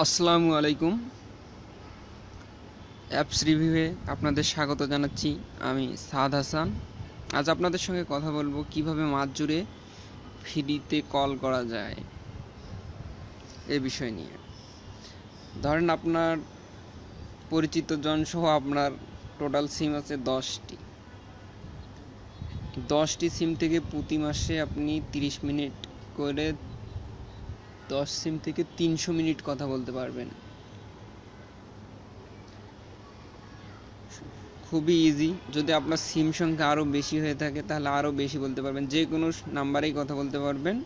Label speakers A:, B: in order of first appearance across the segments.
A: আসসালামু আলাইকুম। অ্যাপস রিভিউয়ে আপনাদের স্বাগত জানাচ্ছি। আমি সাদ হাসান। আজ আপনাদের সঙ্গে কথা বলবো কিভাবে মাস জুড়ে ফ্রিতে কল করা যায় এ বিষয় নিয়ে। ধরেন আপনার পরিচিত জনসহ আপনার টোটাল সিম আছে 10টি সিম থেকে প্রতি মাসে আপনি 30 মিনিট করে 10 সিম থেকে 300 মিনিট কথা বলতে পারবেন। খুবই ইজি। যদি আপনার সিম সংখ্যা আরও বেশি হয়ে থাকে তাহলে আরও বেশি বলতে পারবেন, যে কোনো নাম্বারেই কথা বলতে পারবেন।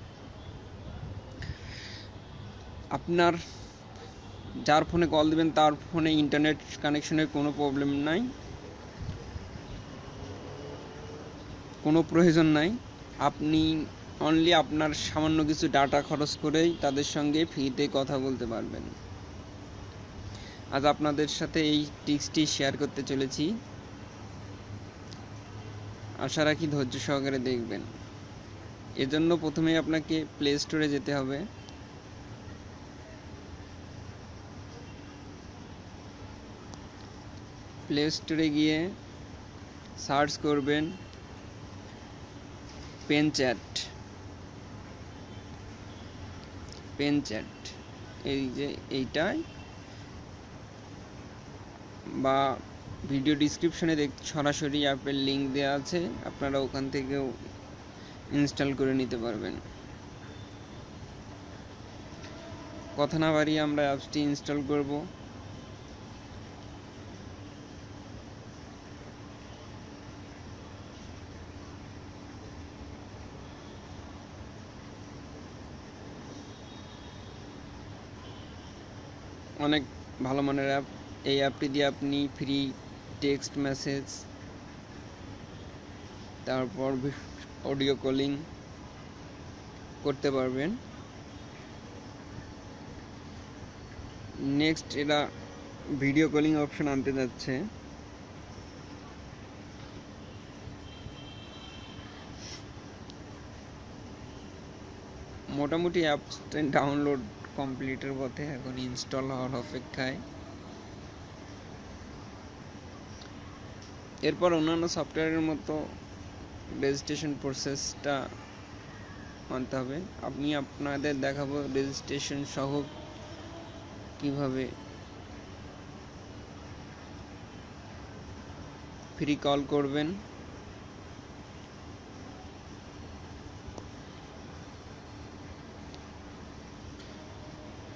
A: আপনার যার ফোনে কল দেবেন তার ফোনে ইন্টারনেট কানেকশনের কোনো প্রবলেম নাই, কোনো প্রয়োজন নাই। আপনি অনলি আপনার সামান্য কিছু ডাটা খরচ করেই তাদের সঙ্গে ফ্রিতে কথা বলতে পারবেন। আজ আপনাদের সাথে এই টিপসটি শেয়ার করতে চলেছি। আশা রাখি ধৈর্য সহকারে দেখবেন। এজন্য প্রথমেই আপনাকে প্লে স্টোরে যেতে হবে। প্লে স্টোরে গিয়ে সার্চ করবেন পেন চ্যাট, এই যে এইটাই, বা ভিডিও ডিসক্রিপশনে সরাসরি অ্যাপের লিঙ্ক দেওয়া আছে, আপনারা ওখান থেকেও ইনস্টল করে নিতে পারবেন। কথা না বাড়িয়ে আমরা অ্যাপসটি ইনস্টল করব। অনেক ভালো মানের অ্যাপ। এই অ্যাপটি দিয়ে আপনি ফ্রি টেক্সট মেসেজ, তারপর অডিও কলিং করতে পারবেন। নেক্সট এরা ভিডিও কলিং অপশন আনতে যাচ্ছে। মোটামুটি অ্যাপসটা ডাউনলোড কমপ্লিটের পথে, এখন ইনস্টল হওয়ার অপেক্ষায়। এরপর অন্যান্য সফটওয়্যারের মতো রেজিস্ট্রেশন প্রসেসটা মানতে হবে। আমি আপনাদের দেখাবো রেজিস্ট্রেশন সহ কিভাবে ফ্রি কল করবেন।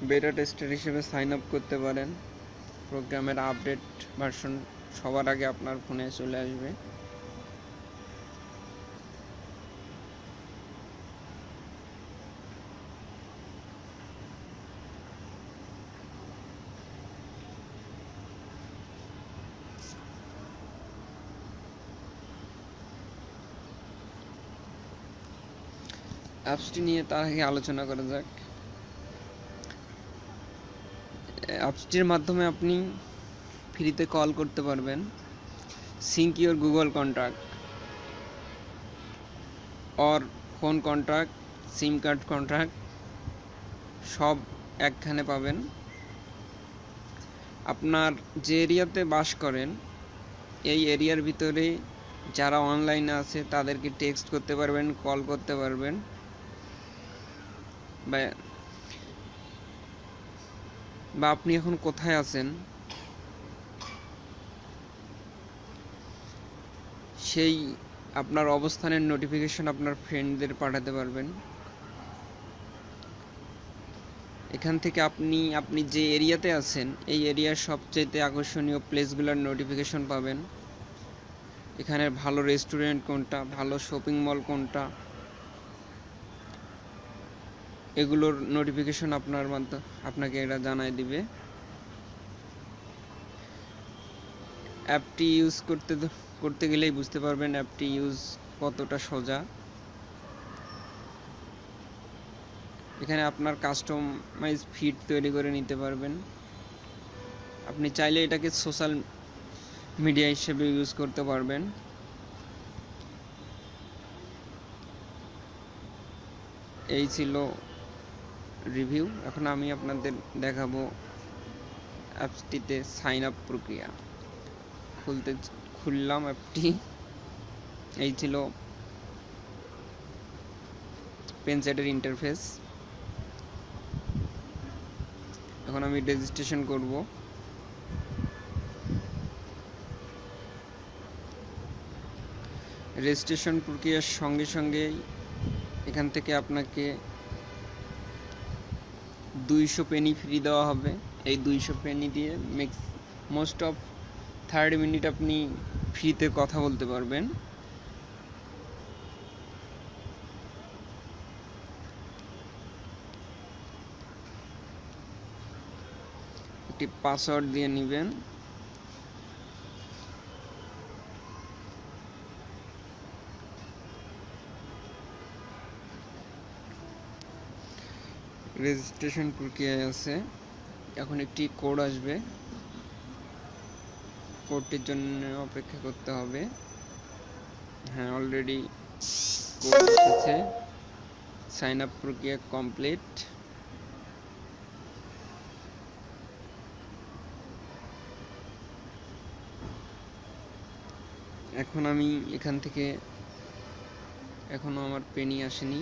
A: বেটা টেস্টার হিসেবে সাইন আপ করতে পারেন। প্রোগ্রামের আপডেট ভার্সন সবার আগে আপনার ফোনে চলে আসবে। অ্যাপসটি নিয়ে তার আগে আলোচনা করা যাক। অ্যাপসটির মাধ্যমে আপনি ফ্রিতে কল করতে পারবেন। Sync your Google contact or phone contact, SIM card contact সব একখানে পাবেন। আপনার যে এরিয়াতে বাস করেন এই এরিয়ার ভিতরে যারা অনলাইনে আছে তাদেরকে টেক্সট করতে পারবেন, কল করতে পারবেন, বা আপনি এখন কোথায় আছেন সেই আপনার অবস্থানের নোটিফিকেশন আপনার ফ্রেন্ডদের পাঠাতে পারবেন। এখান থেকে আপনি যে এরিয়াতে আছেন এই এরিয়ার সবচেয়ে আকর্ষণীয় প্লেসগুলোর নোটিফিকেশন পাবেন। এখানে ভালো রেস্টুরেন্ট কোনটা, ভালো শপিং মল কোনটা, এগুলোর নোটিফিকেশন আপনাকে এরা জানায় দিবে। অ্যাপটি ইউজ করতে গেলেই বুঝতে পারবেন অ্যাপটি ইউজ কতটা সোজা। এখানে আপনার কাস্টমাইজ ফিড তৈরি করে নিতে পারবেন। আপনি চাইলে এটাকে সোশ্যাল মিডিয়া হিসেবে ইউজ করতে পারবেন। এই ছিল রিভিউ। এখন আমি আপনাদের দেখাবো অ্যাপসটিতে সাইন আপ প্রক্রিয়া খুললাম অ্যাপটি। এই ছিল পেনসেটের ইন্টারফেস। এখন আমি রেজিস্ট্রেশন করব। রেজিস্ট্রেশন প্রক্রিয়ার সঙ্গে সঙ্গেই এখান থেকে আপনাকে 200 পেনি ফ্রি দেওয়া হবে। এই 200 পেনি দিয়ে মোস্ট অফ 30 মিনিট আপনি ফ্রিতে কথা বলতে পারবেন। একটি পাসওয়ার্ড দিয়ে নেবেন। রেজিস্ট্রেশন প্রক্রিয়ায় আছে। এখন একটি কোড আসবে, কোডটির জন্য অপেক্ষা করতে হবে। হ্যাঁ, অলরেডি কোড এসেছে। সাইন আপ প্রক্রিয়া কমপ্লিট। এখন আমি এখান থেকে, এখনো আমার পেনি আসেনি।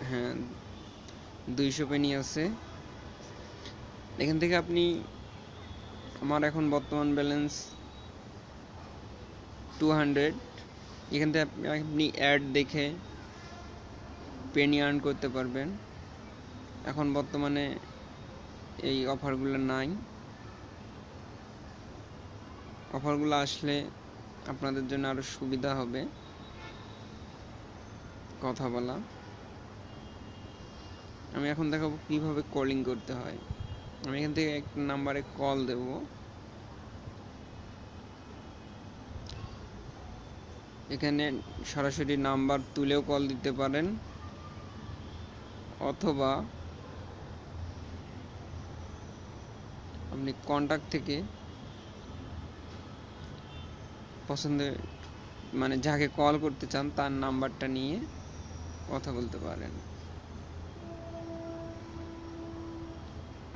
A: হ্যাঁ, 200 পেনি আছে। এখান থেকে আপনি, আমার এখন বর্তমান ব্যালেন্স 200। এখান থেকে আপনি অ্যাড দেখে পেনি আর্ন করতে পারবেন। এখন বর্তমানে এই অফারগুলো নাই। অফারগুলো আসলে আপনাদের জন্য আরো সুবিধা হবে কথা বলা। আমি এখন দেখাবো কিভাবে কলিং করতে হয়। আমি এখান থেকে একটা নাম্বারে কল দেব। এখানে সরাসরি নাম্বার তুলেও কল দিতে পারেন, অথবা আপনি কন্টাক্ট থেকে পছন্দের, মানে যাকে কল করতে চান তার নাম্বারটা নিয়ে কথা বলতে পারেন।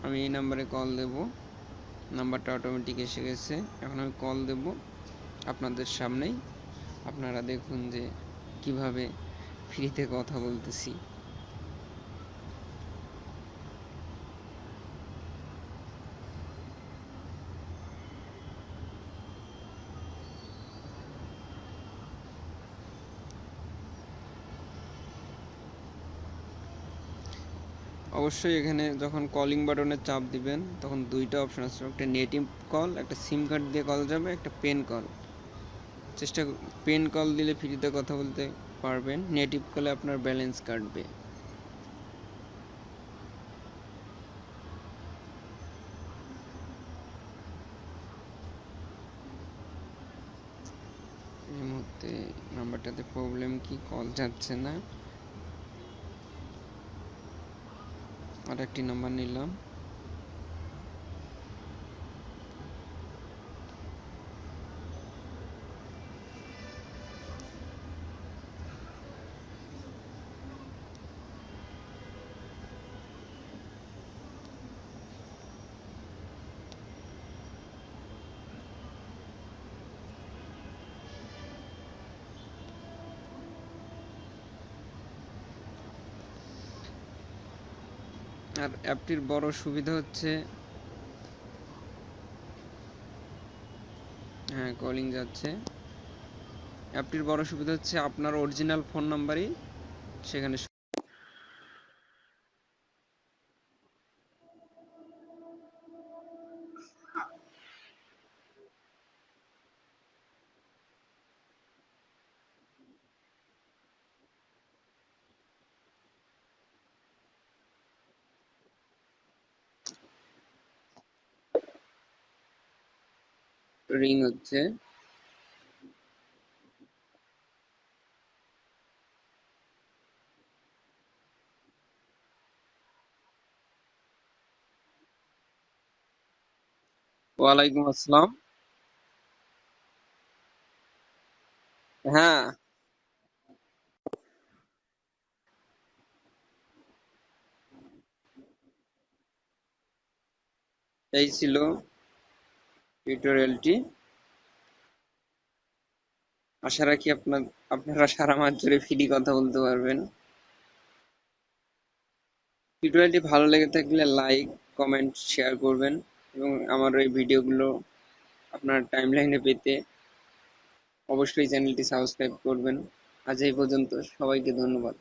A: আমি এই নাম্বারে কল দেব। নাম্বারটা অটোমেটিক এসে গেছে। এখন আমি কল দেব আপনাদের সামনেই। আপনারা দেখুন যে কিভাবে ফ্রিতে কথা বলতেছি। অবশ্যই এখানে যখন কলিং বাটনে চাপ দিবেন তখন দুইটা অপশন আসবে, একটা নেটিভ কল, একটা সিম কার্ড দিয়ে কল যাবে, একটা পেন কল। পেন কল দিলে ফ্রিতে কথা বলতে পারবেন, নেটিভ কলে আপনার ব্যালেন্স কাটবে। এই মুহূর্তে নাম্বারটাতে প্রবলেম কি, কল যাচ্ছে না। আর একটি নাম্বার নিলাম। আর অ্যাপটির বড় সুবিধা হচ্ছে, হ্যাঁ কলিং যাচ্ছে। অ্যাপটির বড় সুবিধা হচ্ছে আপনার অরিজিনাল ফোন নাম্বারই সেখানে রিং হচ্ছে। ওয়ালাইকুম আসসালাম। হ্যাঁ, এই ছিল টিউটোরিয়ালটি। আশা রাখি আপনারা সারা মাস জুড়ে ফ্রি কথা বলতে পারবেন। টিউটোরিয়ালটি ভালো লেগে থাকলে লাইক, কমেন্ট, শেয়ার করবেন এবং আমার এই ভিডিওগুলো আপনার টাইমলাইনে পেতে অবশ্যই চ্যানেলটি সাবস্ক্রাইব করবেন। আজ এই পর্যন্ত, সবাইকে ধন্যবাদ।